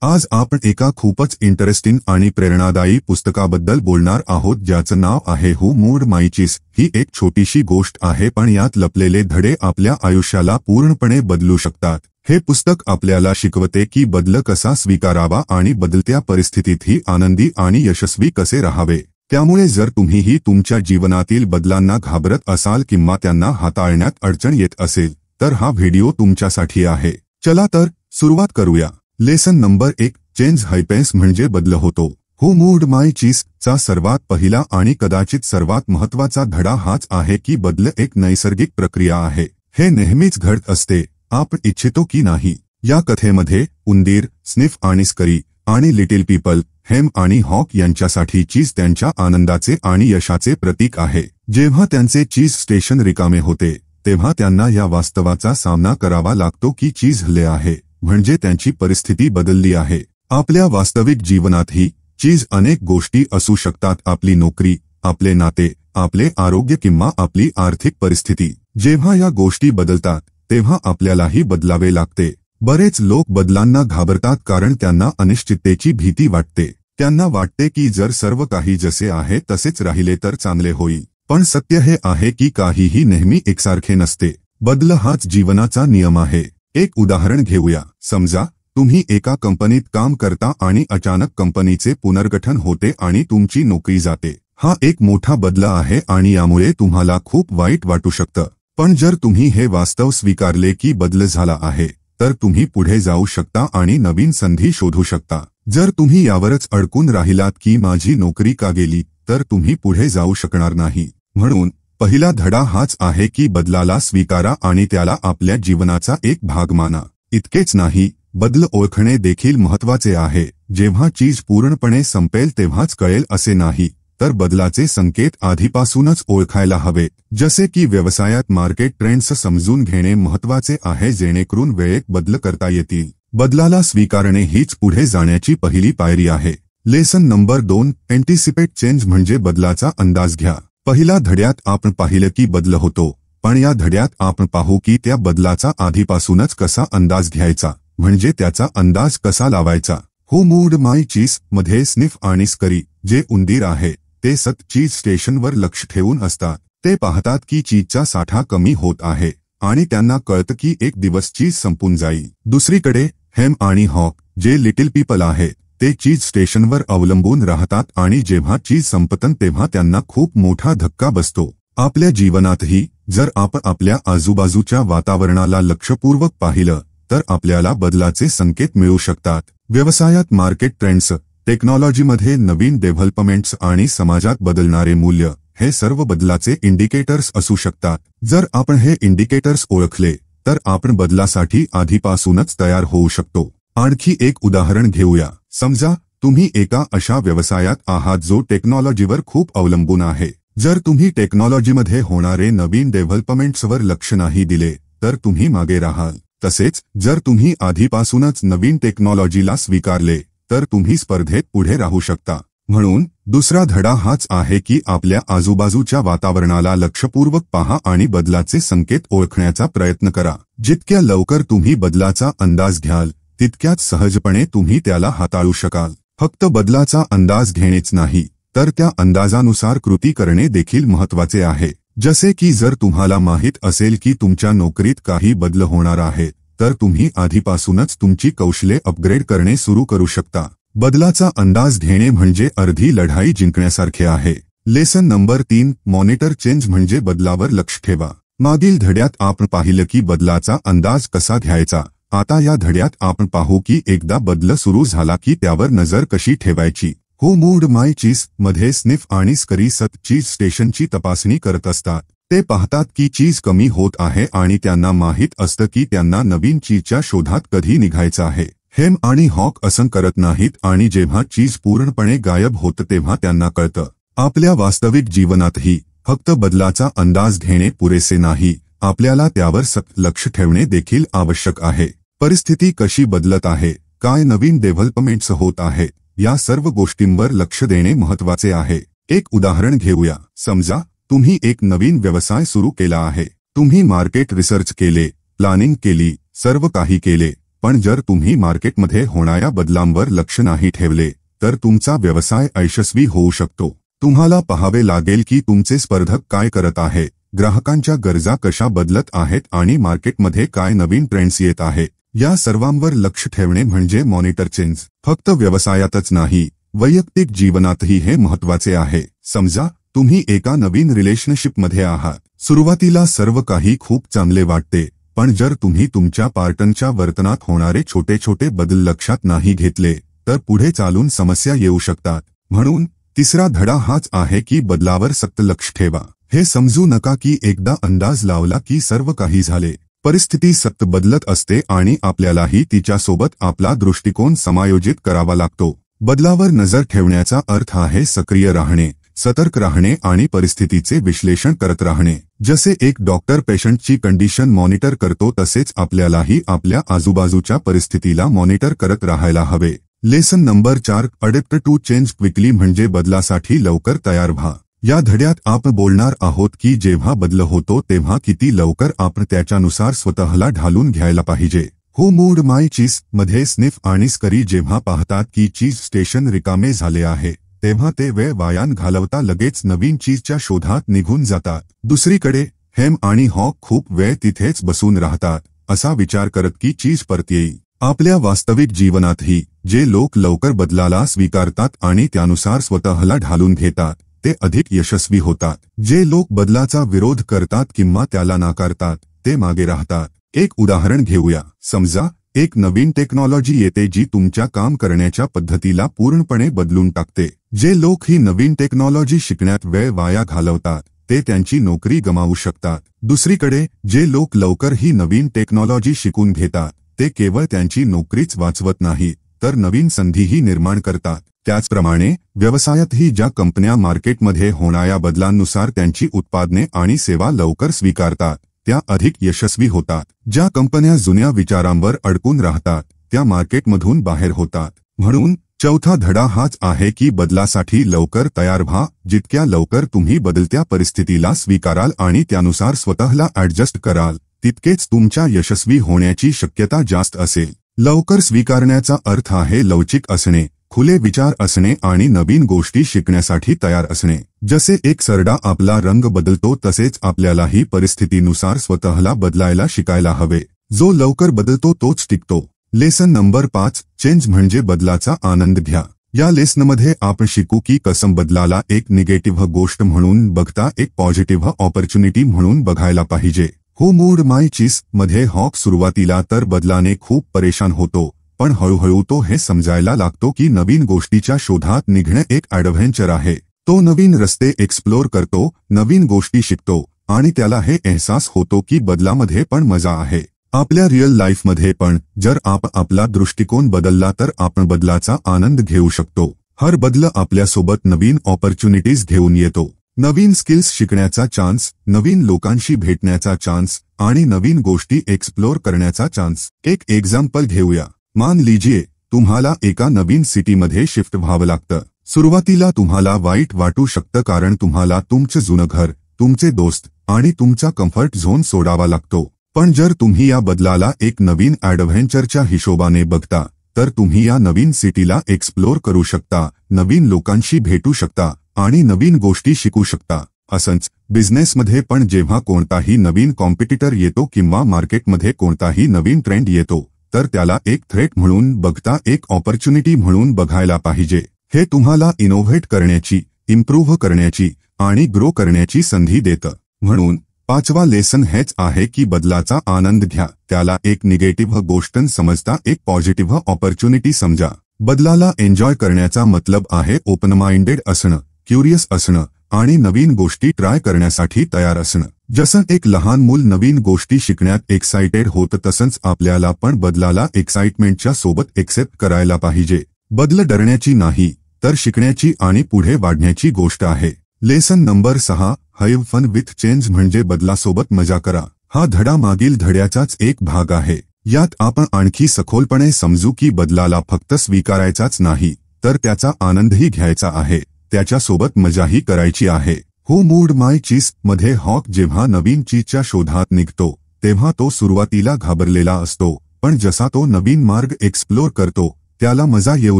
आज आपण एका खूपच इंटरेस्टिंग आणि प्रेरणादायी पुस्तकाबद्दल बोलणार आहोत ज्याचं नाव आहे हू मूव्ड माय चीज। ही एक छोटीशी गोष्ट आहे पण यात लपलेले धडे आपल्या आयुष्याला पूर्णपणे बदलू शकतात। हे पुस्तक आपल्याला शिकवते की बदल कसा स्वीकारावा आणि बदलत्या परिस्थितीतही आनंदी आणि यशस्वी कसे राहावे। त्यामुळे जर तुम्हीही तुमच्या जीवनातील बदलांना घाबरत असाल किंवा त्यांना हाताळण्यात अडचण येत असेल तर हा व्हिडिओ तुमच्यासाठी आहे। चला तर सुरुवात करूया। लेसन नंबर 1, चेंज हैपेन्स म्हणजे बदल होतो। हू मूव्ड माय चीज चा सर्वात पहिला आणि कदाचित सर्वात महत्त्वाचा धडा हाच आहे की बदल एक नैसर्गिक प्रक्रिया आहे। हे नेहमीच घडत असते, आपण इच्छितो की नाही। या कथेमध्ये उंदीर, स्निफ आणि स्करी आणि लिटिल पीपल, हेम आणि हॉक यांच्यासाठी चीज त्यांच्या आनंदाचे आणि यशाचे प्रतीक आहे। जेव्हा त्यांचे चीज स्टेशन रिकामे होते तेव्हा त्यांना या वास्तवाचा सामना करावा लागतो की चीज हरले आहे, म्हणजे त्यांची परिस्थिती बदलली आहे। आपल्या वास्तविक जीवनातही चीज अनेक गोष्टी असू शकतात, आपली नोकरी, आपले नाते, आपले आरोग्य किंवा आपली आर्थिक परिस्थिती। जेव्हा या गोष्टी बदलतात तेव्हा आपल्यालाही बदलावे लागते। बरेच लोक बदलांना घाबरतात कारण त्यांना अनिश्चिततेची भीती वाटते। त्यांना वाटते की जर सर्व काही जसे आहे तसेच राहिले तर चांगले होईल, पण सत्य हे आहे की काहीही नेहमी एकसारखे नसते। बदल हाच जीवनाचा नियम आहे। एक उदाहरण घेऊया। समजा तुम्ही एका कंपनीत काम करता आणि अचानक कंपनीचे पुनर्गठन होते आणि तुमची नोकरी जाते। हा एक मोठा बदल आहे आणि यामुळे तुम्हाला खूप वाईट वाटू शकतं। पण जर तुम्ही हे वास्तव स्वीकारले की बदल झाला आहे तर तुम्ही पुढे जाऊ शकता आणि नवीन संधी शोधू शकता। जर तुम्ही यावरच अडकून राहिलात की माझी नोकरी का गेली तर तुम्ही पुढे जाऊ शकणार नाही। म्हणून पहिला धडा हाच आहे की बदलाला स्वीकारा आणि त्याला आपल्या जीवनाचा एक भाग माना। इतकेच नाही, बदल ओळखणे देखील महत्त्वाचे आहे। जेव्हा चीज पूर्णपणे संपेल तेव्हाच कळेल असे नाही, तर बदलाचे संकेत आधीपासूनच ओळखायला हवे। जसे की व्यवसायात मार्केट ट्रेंड्स समजून घेणे महत्त्वाचे आहे जेणेकरून वेळेत बदल करता येतील। बदलाला स्वीकारणे हीच पुढे जाण्याची पहिली पायरी आहे। लेसन नंबर 2, एंटिसिपेट चेंज म्हणजे बदलाचा अंदाज घ्या। पहिल्या धड्यात आपण पाहिलं की बदल होतो, पण या धड्यात आपण पाहू की त्या बदलाचा आधीपासूनच कसा अंदाज घ्यायचा, म्हणजे त्याचा अंदाज कसा लावायचा। हू मूव्ड माय चीज मध्ये स्निफ आणि स्करी, जे उंदीर आहे, ते चीज स्टेशनवर लक्ष ठेवून असतात। ते पाहतात की चीजचा साठा कमी होत आहे आणि त्यांना कळतं की एक दिवस चीज संपून जाईल। दुसरीकडे हेम आणि हॉक, जे लिटिल पीपल आहे, ते चीज स्टेशनवर अवलंबून राहतात आणि जेव्हा चीज संपतं तेव्हा त्यांना खूप मोठा धक्का बसतो। आपल्या जीवनातही जर आपण आपल्या आजूबाजूच्या वातावरणाला लक्षपूर्वक पाहिलं तर आपल्याला बदलाचे संकेत मिळू शकतात। व्यवसायात मार्केट ट्रेंड्स, टेक्नॉलॉजीमध्ये नवीन डेव्हलपमेंट्स आणि समाजात बदलणारे मूल्य, हे सर्व बदलाचे इंडिकेटर्स असू शकतात। जर आपण हे इंडिकेटर्स ओळखले तर आपण बदलासाठी आधीपासूनच तयार होऊ शकतो। आणखी एक उदाहरण घेऊया। समजा तुम्ही एका अशा व्यवसायात आहात जो टेक्नॉलॉजीवर खूप अवलंबून आहे। जर तुम्ही टेक्नॉलॉजीमध्ये होणारे नवीन डेव्हलपमेंट्सवर लक्ष नाही दिले तर तुम्ही मागे राहाल। तसेच जर तुम्ही आधीपासूनच नवीन टेक्नॉलॉजीला स्वीकारले तर तुम्ही स्पर्धेत पुढे राहू शकता। म्हणून दुसरा धडा हाच आहे की आपल्या आजूबाजूच्या वातावरणाला लक्षपूर्वक पहा आणि बदलाचे संकेत ओळखण्याचा प्रयत्न करा। जितक्या लवकर तुम्ही बदलाचा अंदाज घ्याल तितक्याच सहजपणे तुम्ही त्याला हाताळू शकाल। फक्त बदलाचा अंदाज घेणेच नाही तर त्या अंदाजानुसार कृती करणे देखील महत्त्वाचे आहे। जसे की जर तुम्हाला माहित असेल की तुमच्या नोकरीत काही बदल होणार आहे तर तुम्ही आधीपासूनच तुमची कौशल्ये अपग्रेड करणे सुरू करू शकता। बदलाचा अंदाज घेणे म्हणजे अर्धी लढाई जिंकण्यासारखे आहे। लेसन नंबर 3, मॉनिटर चेंज म्हणजे बदलावर लक्ष ठेवा। मागील धड्यात आपण पाहिलं की बदलाचा अंदाज कसा घ्यायचा। आता या धड्यात आपण पाहू की एकदा बदल सुरू झाला की त्यावर नजर कशी ठेवायची। हू मूव्ड माय चीज मध्ये स्निफ आणि स्करी चीज स्टेशनची तपासणी करत असतात। ते पाहतात की चीज कमी होत आहे आणि त्यांना माहीत असतं की त्यांना नवीन चीजच्या शोधात कधी निघायचं आहे। हेम आणि हॉक असं करत नाहीत आणि जेव्हा चीज पूर्णपणे गायब होतं तेव्हा त्यांना कळतं। आपल्या वास्तविक जीवनातही फक्त बदलाचा अंदाज घेणे पुरेसे नाही, आपल्याला त्यावर लक्ष ठेवणे देखील आवश्यक आहे। परिस्थिती कशी बदलत आहे, काय नवीन डेव्हलपमेंट्स होत आहेत, या सर्व गोष्टींवर लक्ष देणे महत्त्वाचे आहे। एक उदाहरण घेऊया। समजा तुम्ही एक नवीन व्यवसाय सुरू केला आहे। तुम्ही मार्केट रिसर्च केले, प्लॅनिंग केली, सर्व काही केले, पण जर तुम्ही मार्केटमध्ये होणाऱ्या बदलांवर लक्ष नाही ठेवले तर तुमचा व्यवसाय अयशस्वी होऊ शकतो. तुम्हाला पाहावे लागेल की तुमचे स्पर्धक काय करत आहेत, ग्राहकांच्या गरजा कशा बदलत आहेत आणि मार्केटमध्ये काय नवीन ट्रेंड्स येत आहेत. या सर्वांवर लक्ष ठेवणे म्हणजे मॉनिटर चेंज. फक्त व्यवसायातच नाही, वैयक्तिक जीवनातही हे महत्त्वाचे आहे. समजा तुम्ही एका नवीन रिलेशनशिपमध्ये आहात. सुरुवातीला सर्व काही खूप चांगले वाटते, पण जर तुम्ही तुमच्या पार्टनरच्या वर्तनात होणारे छोटे छोटे बदल लक्षात नाही घेतले तर पुढे चालून समस्या येऊ शकतात. म्हणून तिसरा धडा हाच आहे की बदलावर सक्त लक्ष ठेवा. हे समजू नका की एकदा अंदाज लावला की सर्व काही झाले. परिस्थिती सतत बदलत असते आणि आपल्यालाही तिच्यासोबत आपला दृष्टिकोन समायोजित करावा लागतो. बदलावर नजर ठेवण्याचा अर्थ आहे सक्रिय राहणे, सतर्क राहणे आणि परिस्थितीचे विश्लेषण करत राहणे. जसे एक डॉक्टर पेशंटची कंडिशन मॉनिटर करतो तसेच आपल्यालाही आपल्या आजूबाजूच्या परिस्थितीला मॉनिटर करत राहायला हवे. Lesson number 4, adapt to change quickly म्हणजे बदलासाठी लवकर तयार व्हा. या धड्यात आपण बोलणार आहोत की जेव्हा बदल होतो तेव्हा किती लवकर आपण त्याच्यानुसार स्वतःला ढालून घ्यायला पाहिजे. हू मूव्ड माय चीज मध्ये स्निफ आणि स्करी जेव्हा पाहतात की चीज स्टेशन रिकामे झाले आहे तेव्हा ते वेळ वाया घालवता लगेच नवीन चीजच्या शोधात निघून जातात. दुसरीकडे हेम आणि हॉक खूप वेळ तिथेच बसून राहतात, असा विचार करत की चीज परत येईल. आपल्या वास्तविक जीवनातही जे लोक लवकर बदलाला स्वीकारतात आणि त्यानुसार स्वतःला ढालून घेतात ते अधिक यशस्वी होतात. जे लोक बदलाचा विरोध करतात किंवा त्याला नाकारतात ते मागे राहतात. एक उदाहरण घेऊया. समजा एक नवीन टेक्नॉलॉजी येते जी तुमच्या काम करण्याच्या पद्धतीला पूर्णपणे बदलून टाकते. जे लोक ही नवीन टेक्नॉलॉजी शिकण्यात वेळ वाया घालवतात ते त्यांची नोकरी गमावू शकतात. दुसरीकडे जे लोक लवकर ही नवीन टेक्नॉलॉजी शिकून घेतात ते केवळ त्यांची नोकरीच वाचवत नाही तर नवीन संधीही निर्माण करतात. त्याचप्रमाणे व्यवसायातही ज्या कंपन्या मार्केटमध्ये होणाऱ्या बदलांनुसार त्यांची उत्पादने आणि सेवा लवकर स्वीकारतात त्या अधिक यशस्वी होतात. ज्या कंपन्या जुन्या विचारांवर अडकून राहतात त्या मार्केटमधून बाहेर होतात. म्हणून चौथा धडा हाच आहे की बदलासाठी लवकर तयार व्हा. जितक्या लवकर तुम्ही बदलत्या परिस्थितीला स्वीकाराल आणि त्यानुसार स्वतःला ऍडजस्ट कराल तितकेच तुमच्या यशस्वी होण्याची शक्यता जास्त असेल. लवकर स्वीकारण्याचा अर्थ आहे लवचिक असणे, खुले विचार असणे आणि नवीन गोष्टी शिकण्यासाठी तयार असणे. जसे एक सरडा आपला रंग बदलतो तसेच आपल्यालाही परिस्थितीनुसार स्वतःला बदलायला शिकायला हवे. जो लवकर बदलतो तोच टिकतो. लेसन नंबर 5, चेंज म्हणजे बदलाचा आनंद घ्या. या लेसनमध्ये आपण शिकू की कसं बदलाला एक निगेटिव्ह गोष्ट म्हणून बघता एक पॉझिटिव्ह ऑपॉर्च्युनिटी म्हणून बघायला पाहिजे. हू मूव्ड माय चीज मध्ये हॉक सुरुवातीला तर बदलाने खूप परेशान होतो, पण हळूहळू तो हे समजायला लागतो की नवीन गोष्टीच्या शोधात निघणे एक ॲडव्हेंचर आहे. तो नवीन रस्ते एक्सप्लोर करतो, नवीन गोष्टी शिकतो आणि त्याला हे अहसास होतो की बदलामध्ये पण मजा आहे. आपल्या रिअल लाईफमध्ये पण जर आपला दृष्टिकोन बदलला तर आपण बदलाचा आनंद घेऊ शकतो. हर बदल आपल्यासोबत नवीन ऑपॉर्च्युनिटीज घेऊन येतो. नवीन स्किल्स शिकण्याचा चान्स, नवीन लोकांशी भेटण्याचा चान्स आणि नवीन गोष्टी एक्सप्लोर करण्याचा चान्स. एक एक्झाम्पल घेऊया. मान लीजिए तुम्हाला एका नवीन सिटीमध्ये शिफ्ट व्हावं लागतं. सुरुवातीला तुम्हाला वाईट वाटू शकतं कारण तुम्हाला तुमचं जुनं घर, तुमचे दोस्त आणि तुमचा कम्फर्ट झोन सोडावा लागतो. पण जर तुम्ही या बदलाला एक नवीन ॲडव्हेंचरच्या हिशोबाने बघता तर तुम्ही या नवीन सिटीला एक्सप्लोर करू शकता, नवीन लोकांशी भेटू शकता आणि नवीन गोष्टी शिकू शकता. असंच बिझनेसमध्ये पण जेव्हा कोणताही नवीन कॉम्पिटिटर येतो किंवा मार्केटमध्ये कोणताही नवीन ट्रेंड येतो तर त्याला एक थ्रेट म्हणून बघता एक ऑपॉर्च्युनिटी म्हणून बघायला पाहिजे. हे तुम्हाला इनोव्हेट करण्याची, इम्प्रूव्ह करण्याची आणि ग्रो करण्याची संधी देतं. म्हणून 5वा लेसन हेच आहे की बदलाचा आनंद घ्या. त्याला एक निगेटिव्ह गोष्ट समजता एक पॉझिटिव्ह ऑपॉर्च्युनिटी समजा. बदलाला एन्जॉय करण्याचा मतलब आहे ओपन माइंडेड असणं, क्युरियस असणं आणि नवीन गोष्टी ट्राय करण्यासाठी तयार असणं. जसं एक लहान मूल नवीन गोष्टी शिकण्यात एक्साइटेड होतं तसंच आपल्याला पण बदलाला एक्साइटमेंटच्या सोबत एक्सेप्ट करायला पाहिजे. बदल डरण्याची नाही तर शिकण्याची आणि पुढे वाढण्याची गोष्ट आहे. Lesson number 6, have fun with change म्हणजे बदलासोबत मजा करा. हा धडा मागील धड्याचाच एक भाग आहे. यात आपण आणखी सखोलपणे समजू की बदलाला फक्त स्वीकारायचाच नाही तर त्याचा आनंदही घ्यायचा आहे, त्याच्यासोबत मजाही करायची आहे. हू मूव्ड माय चीज मध्ये हॉक जेव्हा नवीन चीजच्या शोधात निघतो तेव्हा तो सुरुवातीला घाबरलेला असतो, पण जसा तो नवीन मार्ग एक्सप्लोर करतो त्याला मजा येऊ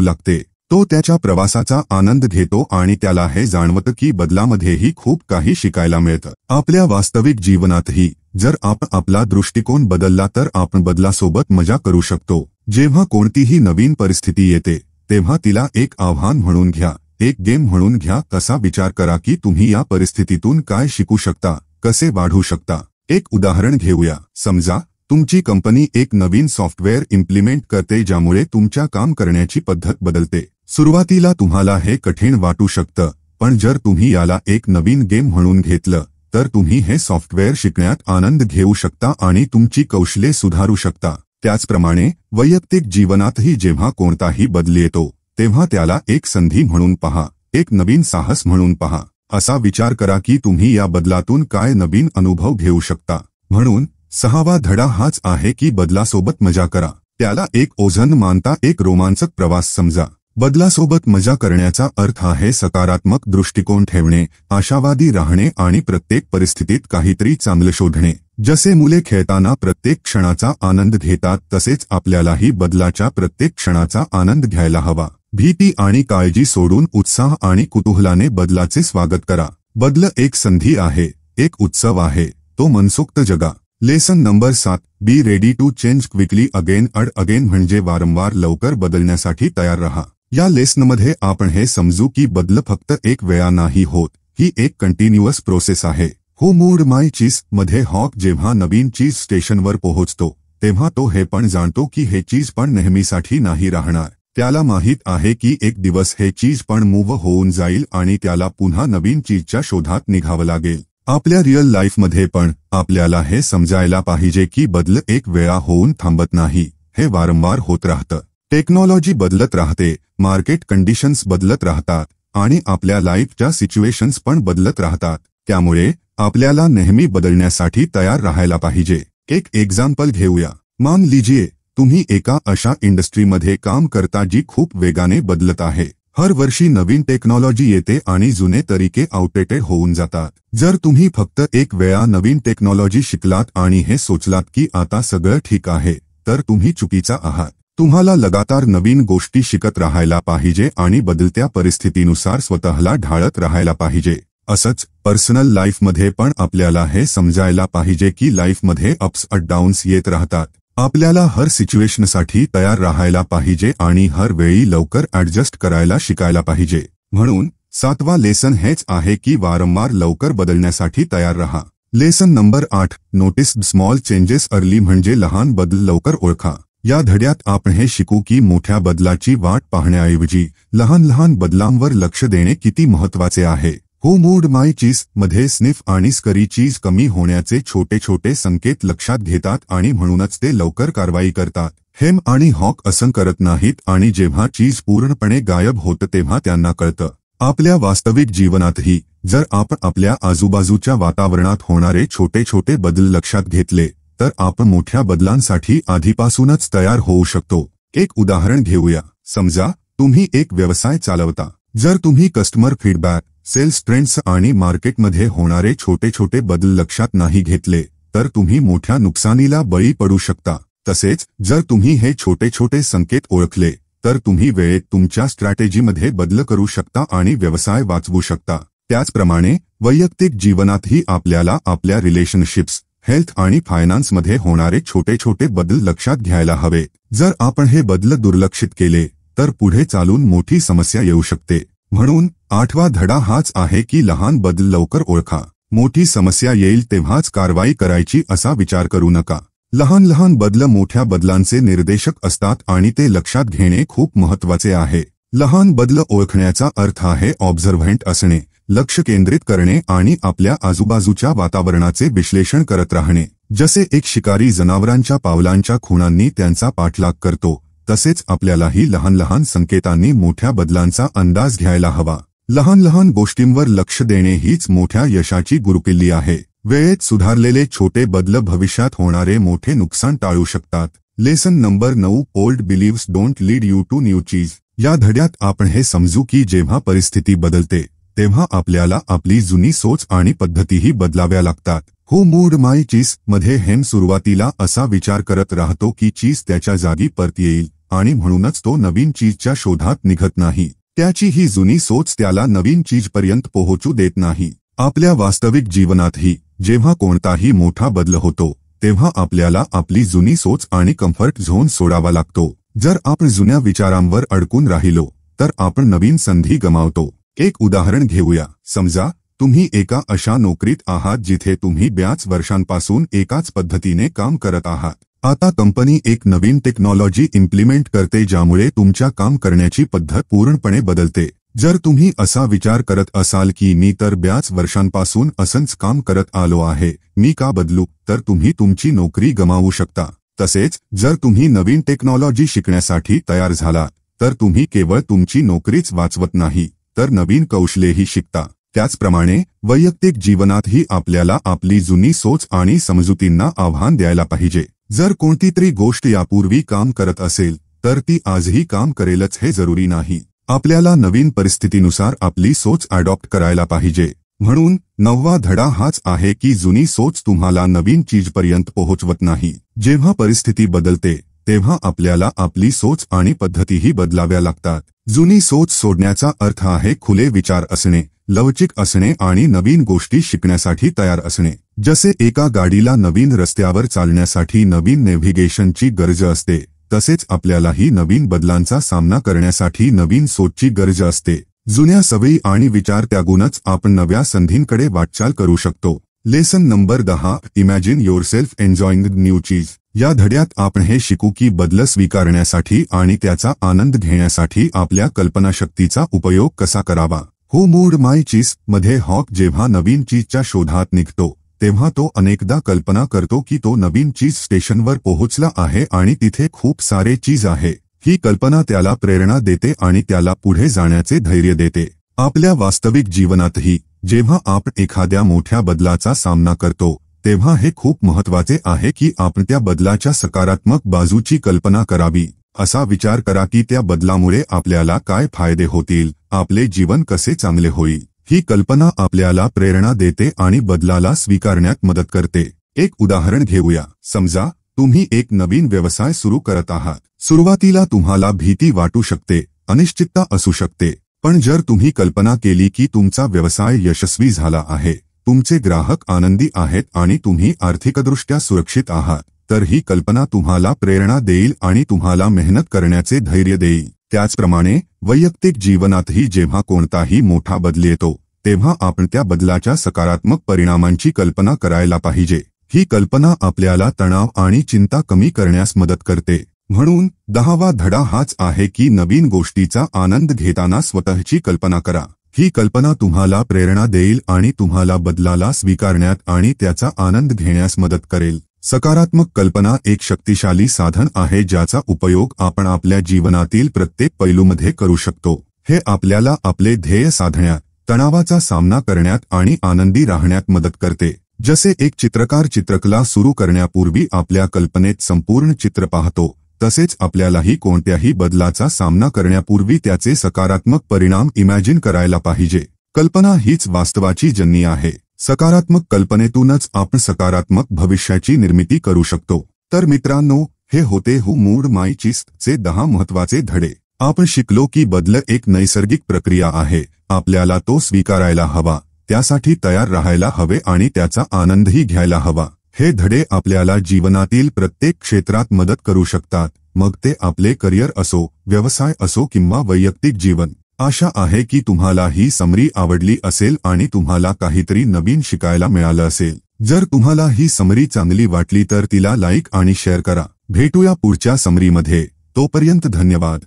लागते. तो त्याच्या प्रवासाचा आनंद घेतो आणि त्याला हे जाणवतं की बदलामध्येही खूप काही शिकायला मिळतं. आपल्या वास्तविक जीवनातही जर आपण आपला दृष्टिकोन बदलला तर आपण बदलासोबत मजा करू शकतो. जेव्हा कोणतीही नवीन परिस्थिती येते तेव्हा तिला एक आव्हान म्हणून घ्या, एक गेम म्हणून घ्या. कसा विचार करा की तुम्ही या परिस्थितीतून काय शिकू शकता, कसे वाढू शकता. एक उदाहरण घेऊया. समजा तुमची कंपनी एक नवीन सॉफ्टवेअर इम्प्लिमेंट करते ज्यामुळे तुमच्या काम करण्याची पद्धत बदलते. सुरुवातीला तुम्हाला हे कठीण वाटू शकतं, पण जर तुम्ही याला एक नवीन गेम म्हणून घेतलं तर तुम्ही हे सॉफ्टवेअर शिकण्यात आनंद घेऊ शकता आणि तुमची कौशल्ये सुधारू शकता. त्याचप्रमाणे वैयक्तिक जीवनातही जेव्हा कोणताही बदल येतो तेव्हा त्याला एक संधी म्हणून पहा, एक नवीन साहस म्हणून पहा. असा विचार करा की तुम्ही या बदलातून काय नवीन अनुभव घेऊ शकता. म्हणून 6वा धडा हाच आहे की बदलासोबत मजा करा. त्याला एक ओझं मानता एक रोमांचक प्रवास समजा. बदलासोबत मजा करण्याचा अर्थ आहे सकारात्मक दृष्टिकोन ठेवणे, आशावादी राहणे आणि प्रत्येक परिस्थितीत काहीतरी चांगलं शोधणे. जसे मुले खेळताना प्रत्येक क्षणाचा आनंद घेतात तसेच आपल्यालाही बदलाच्या प्रत्येक क्षणाचा आनंद घ्यायला हवा. भीती आणि काळजी सोडून उत्साह आणि कुतूहलाने बदलाचे स्वागत करा. बदल एक संधी आहे, एक उत्सव आहे, तो मनसोक्त जगा. Lesson number 7. Be ready to change quickly again and again म्हणजे वारंवार लवकर बदलण्यासाठी तयार रहा. या लेसनमध्ये आपण हे समजू की बदल फक्त एक वेळा नाही होत, ही एक कंटिन्युअस प्रोसेस आहे. हू मूव्ड माय चीज मध्ये हॉक जेव्हा नवीन चीज स्टेशनवर पोहोचतो तेव्हा तो हे पण जाणतो की हे चीज पण नेहमीसाठी नाही राहणार. त्याला माहीत आहे की एक दिवस हे चीज पण मूव्ह होऊन जाईल आणि त्याला पुन्हा नवीन चीजच्या शोधात निघावं लागेल. आपल्या रिअल लाईफमध्ये पण आपल्याला हे समजायला पाहिजे की बदल एक वेळा होऊन थांबत नाही, हे वारंवार होत राहतं. टेक्नॉलॉजी बदलत राहते, मार्केट कंडिशन्स बदलत राहतात आणि आपल्या लाईफच्या सिच्युएशन्स पण बदलत राहतात. त्यामुळे आपल्याला नेहमी बदलण्यासाठी तयार राहायला पाहिजे. एक एक्झाम्पल घेऊया. मान लीजिए तुम्ही एका अशा इंडस्ट्रीमध्ये काम करता जी खूप वेगाने बदलत आहे. हर वर्षी नवीन टेक्नॉलॉजी येते आणि जुने तरीके आउटडेटेड होऊन जातात. जर तुम्ही फक्त एक वेळा नवीन टेक्नॉलॉजी शिकलात आणि हे सोचलात की आता सगळं ठीक आहे तर तुम्ही चुकीचा आहात. तुम्हाला लगातार नवीन गोष्टी शिकत राहायला पाहिजे आणि बदलत्या परिस्थितीनुसार स्वतःला ढाळत राहायला पाहिजे. असंच पर्सनल लाईफमध्ये पण आपल्याला हे समजायला पाहिजे की लाईफमध्ये अप्स अँड डाऊन्स येत राहतात. आपल्याला हर सिच्युएशनसाठी तयार राहायला पाहिजे आणि हर वेळी लवकर ऍडजस्ट करायला शिकायला पाहिजे. म्हणून 7वा लेसन हेच आहे की वारंवार लवकर बदलण्यासाठी तयार रहा. Lesson number 8. Notice small changes early म्हणजे लहान बदल लवकर ओळखा. या धड्यात आपण हे शिकू की मोठ्या बदलाची वाट पाहण्याऐवजी लहान लहान बदलांवर लक्ष देणे किती महत्त्वाचे आहे. हू मूव्ड माय चीज मध्ये स्निफ आणि स्करी चीज कमी होण्याचे छोटे छोटे संकेत लक्षात घेतात आणि म्हणूनच ते लवकर कारवाई करतात. हेम आणि हॉक असं करत नाहीत आणि जेव्हा चीज पूर्णपणे गायब होतं तेव्हा त्यांना कळतं. आपल्या वास्तविक जीवनातही जर आपण आपल्या आजूबाजूच्या वातावरणात होणारे छोटे छोटे बदल लक्षात घेतले तर आपण मोठ्या बदलांसाठी आधीपासूनच तयार होऊ शकतो. एक उदाहरण घेऊया. समजा तुम्ही एक व्यवसाय चालवता. जर तुम्ही कस्टमर फीडबॅक, सेल्स ट्रेंड्स आणि मार्केटमध्ये होणारे छोटे छोटे बदल लक्षात नाही घेतले तर तुम्ही मोठ्या नुकसानीला बळी पडू शकता. तसेच जर तुम्ही हे छोटे छोटे संकेत ओळखले तर तुम्ही वेळेत तुमच्या स्ट्रॅटेजीमध्ये बदल करू शकता आणि व्यवसाय वाचवू शकता. त्याचप्रमाणे वैयक्तिक जीवनातही आपल्याला आपल्या रिलेशनशिप्स, हेल्थ आणि फायनान्समध्ये होणारे छोटे छोटे बदल लक्षात घ्यायला हवे. जर आपण हे बदल दुर्लक्षित केले तर पुढे चालून मोठी समस्या येऊ शकते. म्हणून 8वा धडा हाच आहे की लहान बदल लवकर ओळखा. मोठी समस्या येईल तेव्हाच कारवाई करायची असा विचार करू नका. लहान लहान बदल मोठ्या बदलांचे निर्देशक असतात आणि ते लक्षात घेणे खूप महत्त्वाचे आहे. लहान बदल ओळखण्याचा अर्थ आहे ऑब्झर्व्हंट असणे, लक्ष केंद्रित करणे आणि आपल्या आजूबाजूच्या वातावरणाचे विश्लेषण करत राहणे. जसे एक शिकारी जनावरांच्या पावलांच्या खुणांनी त्यांचा पाठलाग करतो तसेच आपल्यालाही लहान लहान संकेतांनी मोठ्या बदलांचा अंदाज घ्यायला हवा. लहान लहान गोष्टींवर लक्ष देणे हीच मोठ्या यशाची गुरुकिल्ली आहे. वेळेत सुधारलेले छोटे बदल भविष्यात होणारे मोठे नुकसान टाळू शकतात. Lesson number 9. Old beliefs don't lead you to new cheese. या धड्यात आपण हे समजू की जेव्हा परिस्थिती बदलते तेव्हा आपल्याला आपली जुनी सोच आणि पद्धतीही बदलाव्या लागतात. हू मूड माय चीज मध्ये हेम सुरुवातीला असा विचार करत राहतो की चीज त्याच्या जागी परत येईल आणि म्हणूनच तो नवीन चीजच्या शोधात निघत नाही. त्याची ही जुनी सोच त्याला नवीन चीजपर्यंत पोहोचू देत नाही. आपल्या वास्तविक जीवनातही जेव्हा कोणताही मोठा बदल होतो तेव्हा आपल्याला आपली जुनी सोच आणि कम्फर्ट झोन सोडावा लागतो. जर आपण जुन्या विचारांवर अडकून राहिलो तर आपण नवीन संधी गमावतो. एक उदाहरण घेऊया. समजा तुम्ही एका अशा नोकरीत आहात जिथे तुम्ही बऱ्याच वर्षांपासून एकाच पद्धतीने काम करत आहात. आता कंपनी एक नवीन टेक्नॉलॉजी इम्प्लिमेंट करते ज्यामुळे तुमच्या काम करण्याची पद्धत पूर्णपणे बदलते. जर तुम्ही असा विचार करत असाल की मी तर बऱ्याच वर्षांपासून असंच काम करत आलो आहे, मी का बदलू, तर तुम्ही तुमची नोकरी गमावू शकता. तसेच जर तुम्ही नवीन टेक्नॉलॉजी शिकण्यासाठी तयार झालात तर तुम्ही केवळ तुमची नोकरीच वाचवत नाही तर नवीन कौशल्यही शिकता. त्याचप्रमाणे वैयक्तिक जीवनातही आपल्याला आपली जुनी सोच आणि समजुतींना आव्हान द्यायला पाहिजे. जर कोणतीतरी गोष्ट यापूर्वी काम करत असेल तर ती आजही काम करेलच हे जरुरी नाही. आपल्याला नवीन परिस्थितीनुसार आपली सोच अडॉप्ट करायला पाहिजे. म्हणून 9वा धडा हाच आहे की जुनी सोच तुम्हाला नवीन चीजपर्यंत पोहोचवत नाही. जेव्हा परिस्थिती बदलते तेव्हा आपल्याला आपली सोच आणि पद्धतीही बदलाव्या लागतात. जुनी सोच सोडण्याचा अर्थ आहे खुले विचार असणे, लवचिक असणे आणि नवीन गोष्टी शिकण्यासाठी तयार असणे. जसे एका गाडीला नवीन रस्त्यावर चालण्यासाठी नवीन नेव्हिगेशनची गरज असते तसेच आपल्यालाही नवीन बदलांचा सामना करण्यासाठी नवीन सोचची गरज असते. जुन्या सवयी आणि विचार त्यागूनच आपण नव्या संधींकडे वाटचाल करू शकतो. Lesson number 10 imagine yourself enjoying new cheese. या धड्यात आपण हे शिकू की बदल स्वीकारण्यासाठी आणि त्याचा आनंद घेण्यासाठी आपल्या कल्पनाशक्तीचा उपयोग कसा करावा. हू मूड माय चीज मध्ये हॉक जेव्हा नवीन चीजच्या शोधात निघतो तेव्हा तो अनेकदा कल्पना करतो की तो नवीन चीज स्टेशनवर पोहोचला आहे आणि तिथे खूप सारे चीज आहे. ही कल्पना त्याला प्रेरणा देते आणि त्याला पुढे जाण्याचे धैर्य देते. आपल्या वास्तविक जीवनातही जेव्हा आपण एखाद्या मोठ्या बदलाचा सामना करतो तेव्हा हे खूप महत्त्वाचे आहे की आपण त्या बदलाच्या सकारात्मक बाजूची कल्पना करावी. असा विचार करा की त्या बदलामुळे आपल्याला काय फायदे होतील, आपले जीवन कसे चांगले होईल. ही कल्पना आपल्याला प्रेरणा देते आणि बदलाला स्वीकारण्यात मदत करते. एक उदाहरण घेऊया. समजा तुम्ही एक नवीन व्यवसाय सुरू करत आहात. सुरुवातीला तुम्हाला भीती वाटू शकते, अनिश्चितता असू शकते. पण जर तुम्ही कल्पना केली की तुमचा व्यवसाय यशस्वी झाला आहे, तुमचे ग्राहक आनंदी आहेत आणि तुम्ही आर्थिकदृष्ट्या सुरक्षित आहात, तर ही कल्पना तुम्हाला प्रेरणा देईल आणि तुम्हाला मेहनत करण्याचे धैर्य देईल. त्याचप्रमाणे वैयक्तिक जीवनातही जेव्हा कोणताही मोठा बदल येतो तेव्हा आपण त्या बदलाच्या सकारात्मक परिणामांची कल्पना करायला पाहिजे. ही कल्पना आपल्याला तणाव आणि चिंता कमी करण्यास मदत करते. म्हणून 10वा धडा हाच आहे की नवीन गोष्टीचा आनंद घेताना स्वतःची कल्पना करा. ही कल्पना तुम्हाला प्रेरणा देईल आणि तुम्हाला बदलाला स्वीकारण्यात आणि त्याचा आनंद घेण्यास मदत करेल. सकारात्मक कल्पना एक शक्तिशाली साधन आहे ज्याचा उपयोग आपण आपल्या जीवनातील प्रत्येक पैलूमध्ये करू शकतो. हे आपल्याला आपले ध्येय साधण्यात, तणावाचा सामना करण्यात आणि आनंदी राहण्यात मदत करते. जसे एक चित्रकार चित्रकला सुरू करण्यापूर्वी आपल्या कल्पनेत संपूर्ण चित्र पाहतो, तसेच आपल्यालाही कोणत्याही बदलाचा सामना करण्यापूर्वी त्याचे सकारात्मक परिणाम इमॅजिन करायला पाहिजे. कल्पना हीच वास्तवाची जननी आहे. सकारात्मक कल्पनेतूनच आपण सकारात्मक भविष्याची निर्मिती करू शकतो. तर मित्रांनो, हे होते हू मूड माय चीज चे 10 महत्त्वाचे धडे. आपण शिकलो की बदल एक नैसर्गिक प्रक्रिया आहे. आपल्याला तो स्वीकारायला हवा, त्यासाठी तयार राहायला हवे आणि त्याचा आनंदही घ्यायला हवा. हे धडे आपल्याला जीवनातील प्रत्येक क्षेत्रात मदत करू शकतात, मग ते आपले करिअर असो, व्यवसाय असो किंवा वैयक्तिक जीवन. आशा आहे की तुम्हाला ही समरी आवडली असेल आणि तुम्हाला काहीतरी नवीन शिकायला मिळालं असेल. जर तुम्हाला ही समरी चांगली वाटली तर तिला लाईक आणि शेअर करा. भेटूया पुढच्या समरीमध्ये. तोपर्यंत धन्यवाद.